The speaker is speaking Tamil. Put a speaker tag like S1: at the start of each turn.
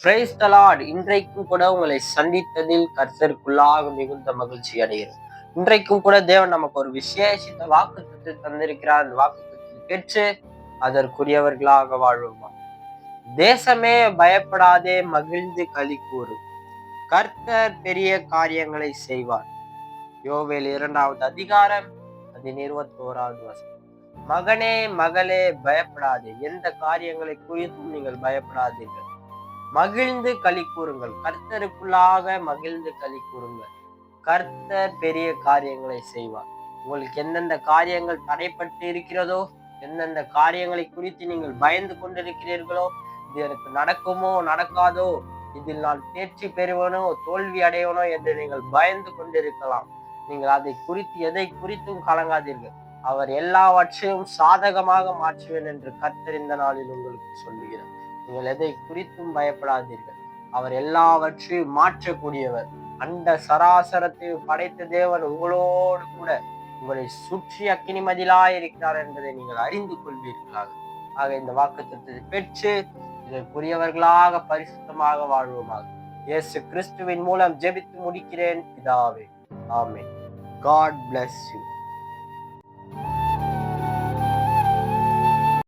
S1: Praise the Lord. இன்றைக்கும் கூட உங்களை சந்தித்ததில் கர்த்தருக்குள்ளாக மிகுந்த மகிழ்ச்சி அடைகிறேன். இன்றைக்கும் கூட தேவன் நமக்கு ஒரு விசேஷித்த வாக்குத்தத்தத்தை தந்திருக்கிறார். அந்த வாக்குத்தத்தத்தை பெற்று அதற்குரியவர்களாக வாழ்வோமா. தேசமே பயப்படாதே, மகிழ்ந்து களி கூறு, கர்த்தர் பெரிய காரியங்களை செய்வார். யோவேல் 2வது அதிகாரம் 21வது வசனம். மகனே மகளே, பயப்படாதே. எந்த காரியங்களை குறித்தும் நீங்கள் பயப்படாதீர்கள். மகிழ்ந்து களி கூறுங்கள். கர்த்தருக்குள்ளாக மகிழ்ந்து களி கூறுங்கள். கர்த்தர் பெரிய காரியங்களை செய்வார். உங்களுக்கு எந்தெந்த காரியங்கள் தடைப்பட்டு இருக்கிறதோ, எந்தெந்த காரியங்களை குறித்து நீங்கள் பயந்து கொண்டிருக்கிறீர்களோ, இது எனக்கு நடக்குமோ நடக்காதோ, இதில் நான் தேர்ச்சி பெறுவனோ தோல்வி அடைவனோ என்று நீங்கள் பயந்து கொண்டிருக்கலாம். நீங்கள் அதை குறித்து எதை குறித்தும் கலங்காதீர்கள். அவர் எல்லாவற்றையும் சாதகமாக மாற்றுவேன் என்று கர்த்தர் இந்த நாளில் உங்களுக்கு சொல்லுகிறார். நீங்கள் எதை குறித்தும் பயப்படாதீர்கள். அவர் எல்லாவற்றையும் மாற்றக்கூடியவர். அண்ட சராசரத்தை படைத்த தேவன் உங்களோடு கூட உங்களை சுற்றி அக்கினி மதிலாய் இருக்கிறார் என்பதை நீங்கள் அறிந்து கொள்வீர்களாக. ஆக இந்த வாக்குத்தத்தத்தை பெற்று இதற்குரியவர்களாக பரிசுத்தமாக வாழ்வோமாக. இயேசு கிறிஸ்துவின் மூலம் ஜெபித்து முடிக்கிறேன் பிதாவே. ஆமென். God bless you.